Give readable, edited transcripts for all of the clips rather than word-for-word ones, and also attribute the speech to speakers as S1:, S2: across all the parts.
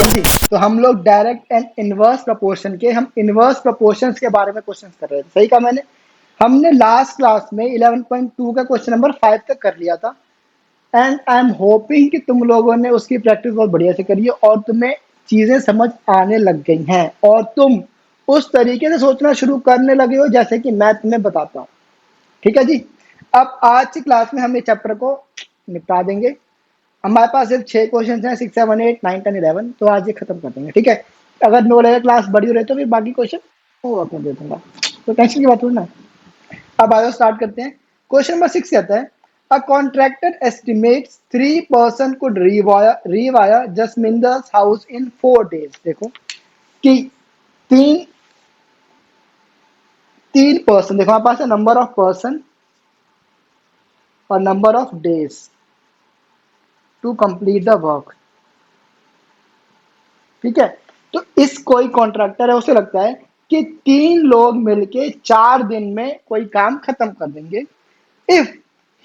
S1: समझी? तो हम लोग डायरेक्ट एंड इनवर्स प्रोपोर्शन के हम इनवर्स प्रोपोर्शंस के बारे में क्वेश्चन कर रहे थे, सही कहा मैंने। हमने लास्ट क्लास में 11.2 का क्वेश्चन नंबर 5 तक कर लिया था एंड आई एम होपिंग कि तुम लोगों ने उसकी प्रैक्टिस बहुत बढ़िया से करी है और तुम्हें चीज़ें समझ आने लग गई हैं और तुम उस तरीके से सोचना शुरू करने लगे हो जैसे कि मैं तुम्हें बताता हूँ। ठीक है जी। अब आज की क्लास में हम इस चैप्टर को निपटा देंगे। हमारे पास सिर्फ 6 क्वेश्चन हैं, 6, 7, 8, 9, 10, 11, तो आज ये खत्म कर देंगे। ठीक है, अगर नो लगेगा क्लास बड़ी हो रही तो फिर बाकी क्वेश्चन वो अपने दे दूंगा, तो टेंशन की बात थोड़ी ना। अब आज स्टार्ट करते हैं। क्वेश्चन नंबर 6 कहता है a contractor estimates 3 person could rewire Jasminder's house in 4 days। देखो कि तीन तीन पर्सन, देखो हमारे पास है नंबर ऑफ पर्सन और number of days to complete the work. ठीक है, तो इस कोई कॉन्ट्रैक्टर है, उसे लगता है कि 3 लोग मिलके 4 दिन में कोई काम खत्म कर देंगे। If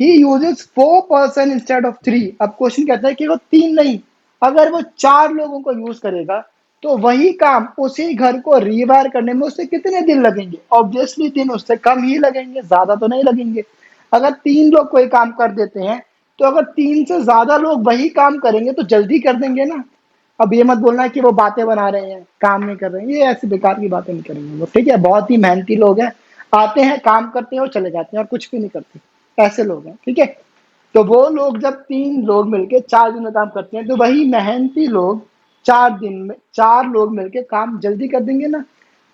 S1: he uses 4 person instead of 3। अब क्वेश्चन कहता है कि वो 3 नहीं, अगर वो 4 लोगों को यूज करेगा तो वही काम उसी घर को रीवायर करने में उससे कितने दिन लगेंगे? ऑब्वियसली दिन उससे कम ही लगेंगे, ज्यादा तो नहीं लगेंगे। अगर 3 लोग कोई काम कर देते हैं तो अगर 3 से ज्यादा लोग वही काम करेंगे तो जल्दी कर देंगे ना। अब ये मत बोलना कि वो बातें बना रहे हैं, काम नहीं कर रहे हैं, ये ऐसी बेकार की बातें नहीं करेंगे वो। ठीक है, बहुत ही मेहनती लोग हैं, आते हैं काम करते हैं और चले जाते हैं और कुछ भी नहीं करते, ऐसे लोग हैं। ठीक है, तो वो लोग जब 3 लोग मिलके 4 दिन में काम करते हैं तो वही मेहनती लोग 4 दिन में 4 लोग मिलके काम जल्दी कर देंगे ना।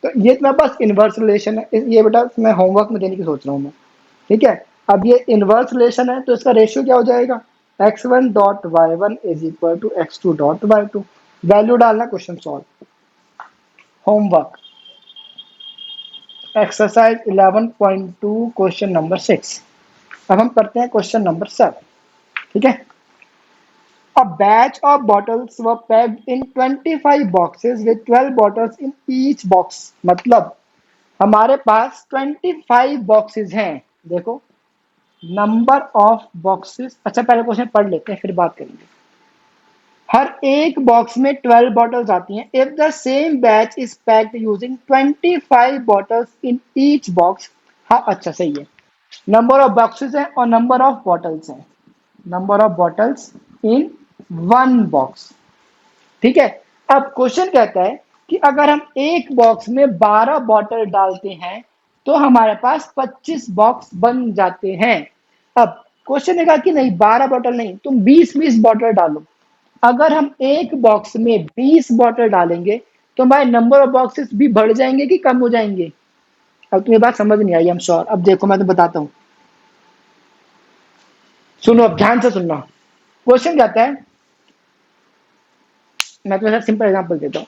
S1: तो ये तुम्हारे पास इनवर्स रिलेशन है, ये बेटा मैं होमवर्क में देने की सोच रहा हूँ मैं। ठीक है, अब ये इनवर्स रिलेशन है तो इसका रेशियो क्या हो जाएगा? x1 dot y1 is equal to x2 dot y2। Value डालना, question solve. Homework exercise 11.2 question number 6। अब हम करते हैं क्वेश्चन नंबर 7। ठीक है, a batch of bottles were packed in 25 boxes with 12 bottles in each box। मतलब हमारे पास 25 boxes हैं। देखो नंबर ऑफ बॉक्सेस, अच्छा पहले क्वेश्चन पढ़ लेते हैं फिर बात करेंगे। हर एक बॉक्स में 12 बॉटल्स आती हैं। If the same batch is packed using 25 bottles in each box. हाँ अच्छा सही है, नंबर ऑफ बॉक्सेस है और नंबर ऑफ बॉटल्स है, number of bottles in 1 box. ठीक है, अब क्वेश्चन कहता है कि अगर हम एक बॉक्स में 12 बॉटल डालते हैं तो हमारे पास 25 बॉक्स बन जाते हैं। अब क्वेश्चन ने कहा कि नहीं 12 बॉटल नहीं, तुम 20-20 बॉटल डालो। अगर हम एक बॉक्स में 20 बॉटल डालेंगे तो हमारे नंबर ऑफ बॉक्सेस भी बढ़ जाएंगे कि कम हो जाएंगे? अब तुम्हें बात समझ नहीं आई, आई एम श्योर। अब देखो मैं तो बताता हूं, सुनो अब ध्यान से सुनना। क्वेश्चन कहता है, मैं तुम्हें सिंपल एग्जांपल देता हूँ।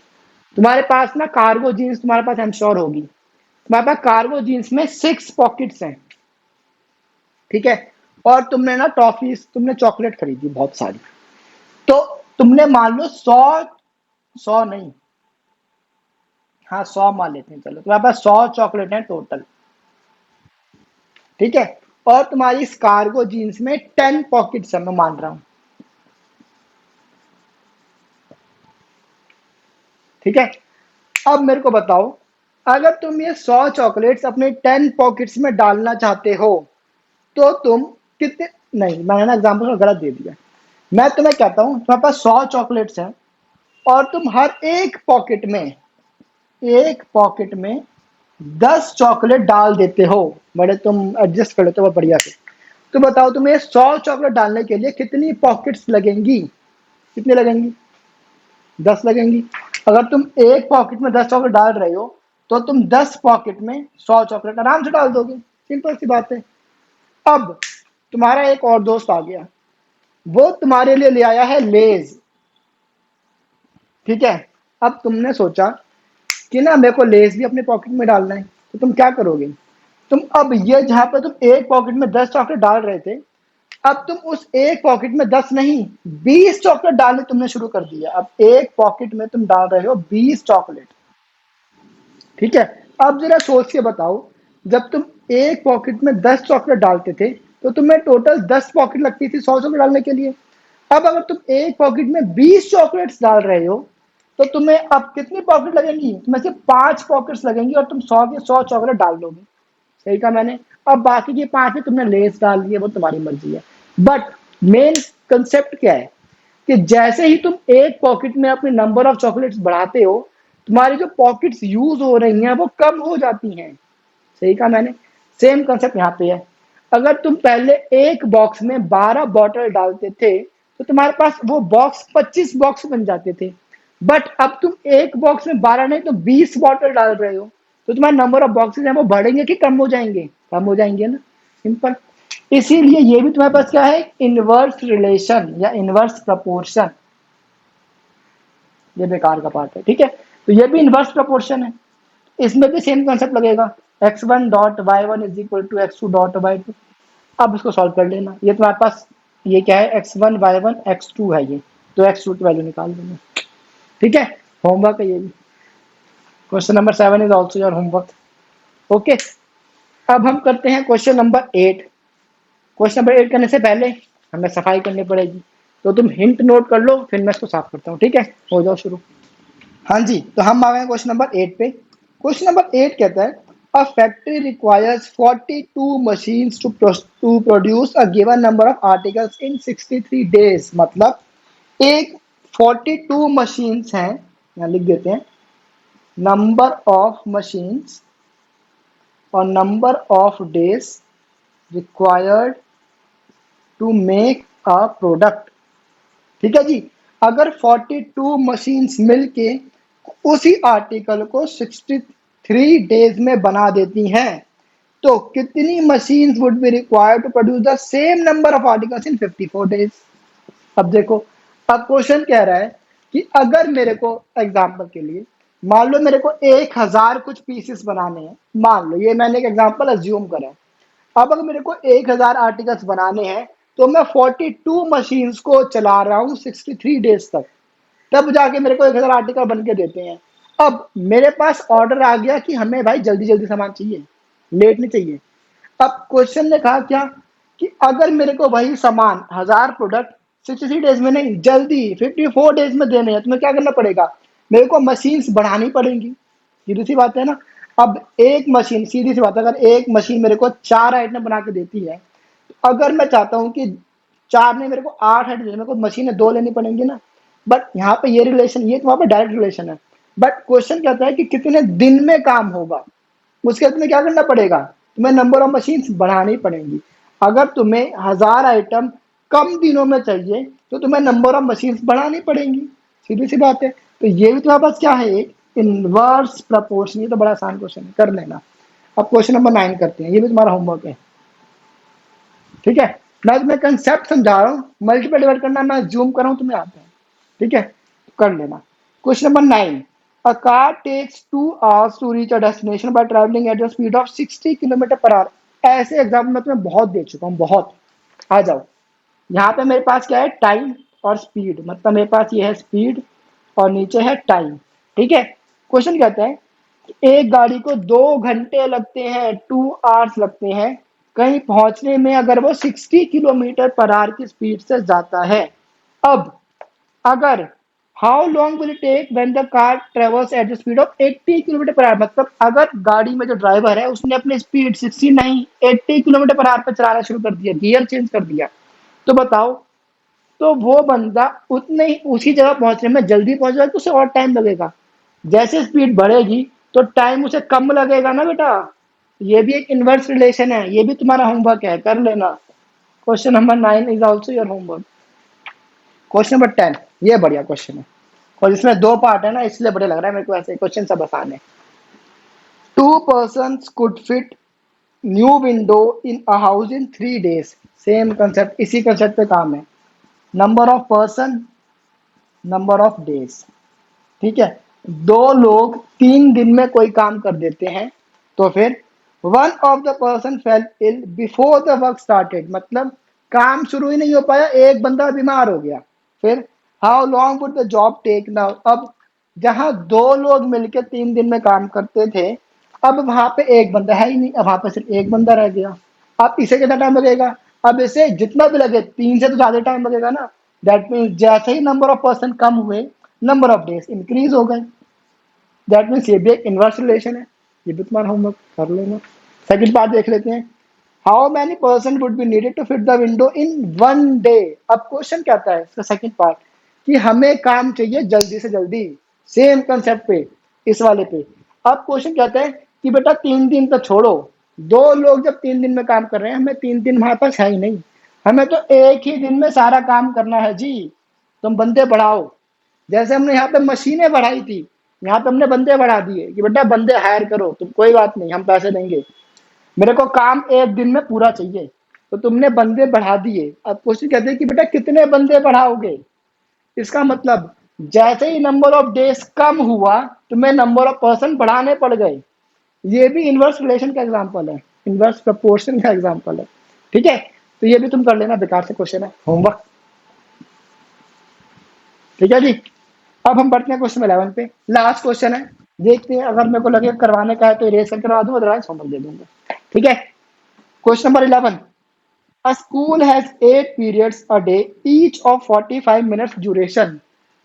S1: तुम्हारे पास ना कार्गो जीन्स तुम्हारे पास आई एम श्योर होगी, तुम्हारे पास कार्गो जीन्स में 6 पॉकेट्स हैं। ठीक है, और तुमने ना टॉफीज, तुमने चॉकलेट खरीदी बहुत सारी, तो तुमने मान लो 100 नहीं, हाँ 100 मान लेते हैं, चलो तुम्हारे पास 100 चॉकलेट है टोटल। ठीक है, और तुम्हारी इस कार्गो जीन्स में 10 पॉकेट्स है, मैं मान रहा हूं। ठीक है, अब मेरे को बताओ, अगर तुम ये 100 चॉकलेट्स अपने 10 पॉकेट्स में डालना चाहते हो तो तुम कितने, नहीं मैंने ना एग्जाम्पल गलत दे दिया। मैं तुम्हें कहता हूं तुम्हारे पास 100 चॉकलेट्स हैं और तुम हर एक पॉकेट में 10 चॉकलेट डाल देते हो। बड़े तुम एडजस्ट कर लेते हो बहुत बढ़िया से। तो बताओ तुम्हें 100 चॉकलेट डालने के लिए कितनी पॉकेट्स लगेंगी? कितनी लगेंगी? 10 लगेंगी। अगर तुम एक पॉकेट में 10 चॉकलेट डाल रहे हो तो तुम 10 पॉकेट में 100 चॉकलेट आराम से डाल दोगे, सिंपल सी बात है। अब तुम्हारा एक और दोस्त आ गया, वो तुम्हारे लिए ले आया है लेज। ठीक है, अब तुमने सोचा कि ना मेरे को लेस भी अपने पॉकेट में डालना है, तो तुम क्या करोगे? तुम अब ये जहां पर तुम एक पॉकेट में 10 चॉकलेट डाल रहे थे, अब तुम उस एक पॉकेट में 10 नहीं 20 चॉकलेट डालने तुमने शुरू कर दिया। अब एक पॉकेट में तुम डाल रहे हो 20 चॉकलेट। ठीक है, अब जरा सोच के बताओ, जब तुम एक पॉकेट में 10 चॉकलेट डालते थे तो तुम्हें टोटल 10 पॉकेट लगती थी 100 चॉकलेट डालने के लिए। अब अगर तुम एक पॉकेट में 20 चॉकलेट्स डाल रहे हो तो तुम्हें अब कितनी पॉकेट लगेंगी, तुम्हें सिर्फ 5 पॉकेट्स लगेंगी और तुम 100 के 100 चॉकलेट डाल दोगे। सही कहा मैंने। अब बाकी के 5 में तुमने लेस डाल दिए, वो तुम्हारी मर्जी है। बट मेन कंसेप्ट क्या है कि जैसे ही तुम एक पॉकेट में अपने नंबर ऑफ चॉकलेट्स बढ़ाते हो, तुम्हारी जो पॉकेट्स यूज हो रही हैं वो कम हो जाती हैं। सही कहा मैंने। सेम कंसेप्ट यहाँ पे है। अगर तुम पहले एक बॉक्स में 12 बॉटल डालते थे तो तुम्हारे पास वो बॉक्स 25 बॉक्स बन जाते थे। बट अब तुम एक बॉक्स में 12 नहीं तो 20 बॉटल डाल रहे हो, तो तुम्हारे नंबर ऑफ बॉक्सेस हैं वो बढ़ेंगे कि कम हो जाएंगे? कम हो जाएंगे ना। सिंपल। इसीलिए ये भी तुम्हारे पास क्या है, इनवर्स रिलेशन या इनवर्स प्रपोर्शन। ये बेकार का पार्ट है, ठीक है। तो ये भी इनवर्स प्रपोर्शन है, इसमें भी सेम कॉन्सेप्ट लगेगा। x1 dot y1 is equal to x2 dot y2। अब इसको सॉल्व कर लेना। ये तुम्हारे पास ये क्या है, x1 y1 x2 है ये, तो x2 की वैल्यू निकाल देना। ठीक है, होमवर्क है ये भी। Question number 7 is also your homework. Okay, अब हम करते हैं क्वेश्चन नंबर 8। क्वेश्चन नंबर 8 करने से पहले हमें सफाई करनी पड़ेगी, तो तुम हिंट नोट कर लो, फिर मैं इसको साफ करता हूँ। ठीक है, हो जाओ शुरू। हाँ जी, तो हम आ गए क्वेश्चन नंबर 8 पे। क्वेश्चन नंबर 8 कहता है a factory requires 42 machines to produce a given number of articles in 63 days. मतलब एक 42 मशीन्स हैं, यहाँ लिख देते हैं, नंबर ऑफ मशीन्स और number of days required to make a product. ठीक है जी। अगर 42 मशीन्स मिलके उसी आर्टिकल को 63 डेज में बना देती हैं, तो कितनी machines would be required to produce the same number of articles in 54 days. अब देखो, अब क्वेश्चन कह रहा है कि अगर मेरे को एग्जांपल के लिए मान लो मेरे को 1000 कुछ पीसेस बनाने हैं, मान लो, ये मैंने एक एग्जांपल अज्यूम करा है। अब अगर मेरे को 1000 आर्टिकल्स बनाने हैं तो मैं 42 मशीन्स को चला रहा हूँ 63 डेज तक, तब जाके मेरे को 1000 आर्टिकल बन के देते हैं। अब मेरे पास ऑर्डर आ गया कि हमें भाई जल्दी जल्दी सामान चाहिए, लेट नहीं चाहिए। अब क्वेश्चन ने कहा क्या कि अगर मेरे को वही सामान 1000 प्रोडक्ट 63 डेज में नहीं, जल्दी 54 डेज में देने हैं, तो मैं क्या करना पड़ेगा, मेरे को मशीन्स बढ़ानी पड़ेंगी। सीधी सी बात है ना। अब एक मशीन, सीधी सी बात है, अगर एक मशीन मेरे को 4 आइटम बना के देती है, तो अगर मैं चाहता हूँ कि 4 नहीं मेरे को 8 आइटम, मेरे को मशीनें 2 लेनी पड़ेंगी ना। बट यहाँ पे ये रिलेशन, ये तो वहाँ पे डायरेक्ट रिलेशन है। बट क्वेश्चन कहता है कि कितने दिन में काम होगा, उसके बाद तुम्हें क्या करना पड़ेगा, तुम्हें नंबर ऑफ मशीन्स बढ़ानी पड़ेंगी। अगर तुम्हें 1000 आइटम कम दिनों में चाहिए तो तुम्हें नंबर ऑफ मशीन्स बढ़ानी पड़ेंगी। सीधी सी बात है। तो ये भी तुम्हारे पास क्या है, एक इनवर्स प्रपोर्शन। ये तो बड़ा आसान क्वेश्चन है, कर लेना। अब क्वेश्चन नंबर 9 करते हैं, ये भी तुम्हारा होमवर्क है। ठीक है, मैं तुम्हें कंसेप्ट समझा रहा हूँ, मल्टीपल डिवाइड करना मैं जूम कर रहा हूँ, तुम्हें आता है। ठीक है, कर लेना। Question number 9, a car takes 2 hours to reach a destination by traveling at the speed of 60 kilometre per our. ऐसे एग्जाम्पल मैं तुम्हें बहुत दे चुका हूँ, बहुत। आ जाओ, यहाँ पे मेरे पास क्या है, टाइम और स्पीड। मतलब मेरे पास ये है स्पीड और नीचे है टाइम। ठीक है, क्वेश्चन कहता है एक गाड़ी को 2 घंटे लगते हैं, 2 आवर्स लगते हैं कहीं पहुंचने में, अगर वो 60 किलोमीटर पर आवर की स्पीड से जाता है। अब अगर how long will take when the car travels at the speed of 80 kilometre per hour. मतलब अगर गाड़ी में जो ड्राइवर है उसने अपनी स्पीड 60 नहीं 80 किलोमीटर पर आवर पे चलाना शुरू कर दिया, गियर चेंज कर दिया, तो बताओ, तो वो बंदा उतने ही उसी जगह पहुंचने में जल्दी पहुंच जाएगा तो उसे और टाइम लगेगा। जैसे स्पीड बढ़ेगी तो टाइम उसे कम लगेगा ना बेटा। ये भी एक इनवर्स रिलेशन है, ये भी तुम्हारा होमवर्क है, कर लेना। Question number 9 is also your homework. Question number 10, ये बढ़िया क्वेश्चन है और इसमें 2 पार्ट है ना, इसलिए बढ़िया लग रहा है मेरे को, ऐसे क्वेश्चन सब आसान है। 2 persons could fit new window in a house in 3 days। Same concept, इसी कंसेप्ट पे काम है। Number of person, number of days. ठीक है, 2 लोग 3 दिन में कोई काम कर देते हैं, तो फिर one of the person fell ill before the work started. मतलब काम शुरू ही नहीं हो पाया, एक बंदा बीमार हो गया। फिर how long would the job take now. अब जहां 2 लोग मिलकर 3 दिन में काम करते थे, अब वहां पे एक बंदा है ही नहीं, अब वहां पे सिर्फ एक बंदा रह गया। अब इसे कितना टाइम लगेगा, अब इसे जितना भी लगे 3 से तो ज्यादा टाइम लगेगा ना। दैट मीन्स जैसे ही नंबर ऑफ पर्सन कम हुए, नंबर ऑफ डेज इंक्रीज हो गए। दैट मीन्स ये भी एक इनवर्स रिलेशन है। ये भी तुम्हारा होमवर्क कर लेना। सेकंड पार्ट देख लेते हैं। How many person would be needed to fit the window in one day. अब क्वेश्चन क्या आता है इसका सेकंड पार्ट, कि हमें काम चाहिए जल्दी से जल्दी। सेम कंसेप्ट पे, इस वाले पे। अब क्वेश्चन कहता है कि बेटा 3 दिन तो छोड़ो, 2 लोग जब 3 दिन में काम कर रहे हैं, हमें 3 दिन हमारे पास है ही नहीं, हमें तो एक ही दिन में सारा काम करना है जी। तुम बंदे बढ़ाओ। जैसे हमने यहाँ पे मशीनें बढ़ाई थी, यहाँ पे हमने बंदे बढ़ा दिए कि बेटा बंदे हायर करो, तुम कोई बात नहीं, हम पैसे देंगे, मेरे को काम एक दिन में पूरा चाहिए। तो तुमने बंदे बढ़ा दिए। अब क्वेश्चन कहते हैं कि बेटा कितने बंदे बढ़ाओगे। इसका मतलब जैसे ही नंबर ऑफ डेज कम हुआ, तुम्हें नंबर ऑफ पर्सन बढ़ाने पड़ गए। ये भी इनवर्स रिलेशन का एग्जांपल है, इनवर्स प्रपोर्शन का एग्जांपल है। ठीक है, तो ये भी तुम कर लेना, बेकार से क्वेश्चन है, होमवर्क। ठीक है जी। अब हम बढ़ते हैं क्वेश्चन 11 पे। लास्ट क्वेश्चन है, देखते हैं, अगर मेरे को लगे करवाने का है तो इरेज कर करवा दूंगा, अदरवाइज होमवर्क दे दूंगा। ठीक है, question number 11। A school has 8 periods a day, each of 45 minutes duration.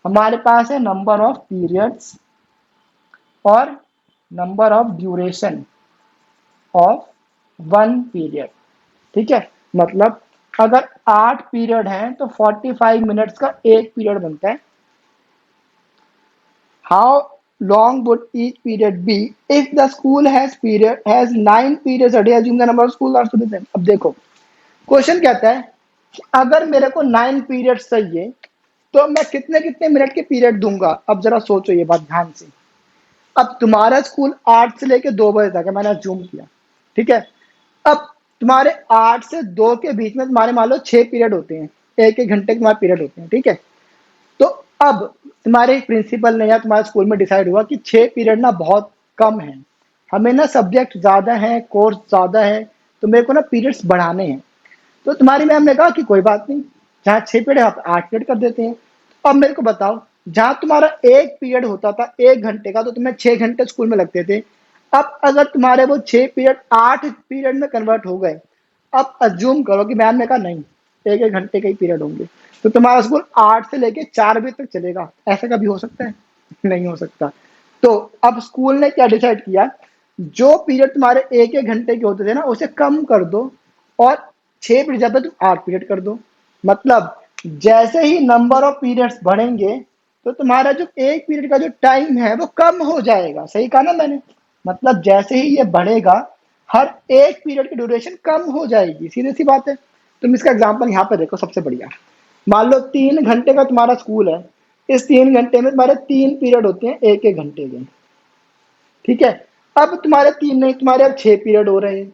S1: हमारे पास है नंबर ऑफ पीरियड्स और number of duration of 1 period. ठीक है, मतलब अगर 8 पीरियड हैं तो 45 मिनट्स का एक पीरियड बनता है। How long would each period be if the school has 9 periods a day, assume the number of school are the same। अब देखो क्वेश्चन कहता है कि अगर मेरे को 9 पीरियड चाहिए तो मैं कितने कितने मिनट के पीरियड दूंगा। अब जरा सोचो ये बात ध्यान से। अब तुम्हारा स्कूल 8 से लेके 2 बजे तक है, मैंने जूम किया। ठीक है, अब तुम्हारे 8 से 2 के बीच में तुम्हारे मान लो 6 पीरियड होते हैं, एक एक घंटे के तुम्हारे पीरियड होते हैं। ठीक है, तो अब तुम्हारे प्रिंसिपल ने या तुम्हारे स्कूल में डिसाइड हुआ कि 6 पीरियड ना बहुत कम है, हमें ना सब्जेक्ट ज़्यादा है, कोर्स ज़्यादा है, तो मेरे को ना पीरियड्स बढ़ाने हैं। तो तुम्हारी मैम ने कहा कि कोई बात नहीं, जहाँ 6 पीरियड है आप 8 पीरियड कर देते हैं। अब मेरे को बताओ, जहाँ तुम्हारा एक पीरियड होता था 1 घंटे का, तो तुम्हें 6 घंटे स्कूल में लगते थे। अब अगर तुम्हारे वो 6 पीरियड 8 पीरियड में कन्वर्ट हो गए, अब अज्यूम करो कि मैम ने कहा नहीं, एक एक घंटे के ही पीरियड होंगे, तो तुम्हारा स्कूल 8 से लेके 4 बजे तक चलेगा। ऐसा कभी हो सकता है? नहीं हो सकता। तो अब स्कूल ने क्या डिसाइड किया, जो पीरियड तुम्हारे एक एक घंटे के होते थे ना, उसे कम कर दो और 6 पीरियड जब तुम 8 पीरियड कर दो। मतलब जैसे ही नंबर ऑफ पीरियड्स बढ़ेंगे तो तुम्हारा जो एक पीरियड का जो टाइम है वो कम हो जाएगा। सही कहा ना मैंने? मतलब जैसे ही ये बढ़ेगा, हर एक पीरियड की ड्यूरेशन कम हो जाएगी, सीधी सी बात है। तुम इसका एग्जांपल यहाँ पे देखो, सबसे बढ़िया। मान लो 3 घंटे का तुम्हारा स्कूल है, इस 3 घंटे में तुम्हारे 3 पीरियड होते हैं एक एक घंटे के। ठीक है, अब तुम्हारे 3 नहीं, तुम्हारे अब 6 पीरियड हो रहे हैं।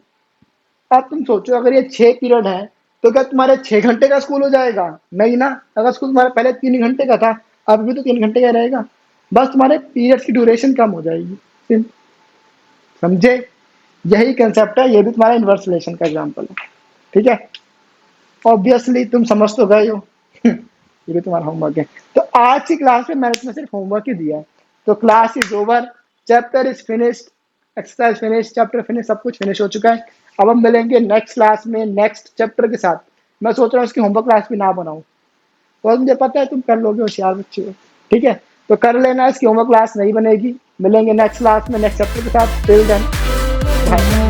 S1: अब तुम सोचो, अगर ये 6 पीरियड है तो क्या तुम्हारे 6 घंटे का स्कूल हो जाएगा? नहीं ना। अगर स्कूल तुम्हारा पहले 3 घंटे का था, अब भी तो 3 घंटे का रहेगा, बस तुम्हारे पीरियड्स की ड्यूरेशन कम हो जाएगी। समझे? यही कंसेप्ट है, ये भी तुम्हारा इनवर्स रिलेशन का एग्जांपल है। ठीक है, ऑब्वियसली तुम समझ तो गए हो। ये भी तुम्हारा होमवर्क है। तो आज की क्लास में मैंने तुम्हें सिर्फ होमवर्क ही दिया है। तो class is over, chapter is finished, exercise finish, chapter finish, सब कुछ फिनिश हो चुका है। अब हम मिलेंगे नेक्स्ट क्लास में नेक्स्ट चैप्टर के साथ। मैं सोच रहा हूँ इसकी होमवर्क क्लास भी ना बनाऊँ, और मुझे पता है तुम कर लोगे, होशियार बच्चे हो। ठीक है, तो कर लेना, इसकी होमवर्क क्लास नहीं बनेगी। मिलेंगे नेक्स्ट क्लास में नेक्स्ट चैप्टर के साथ। Till then, bye.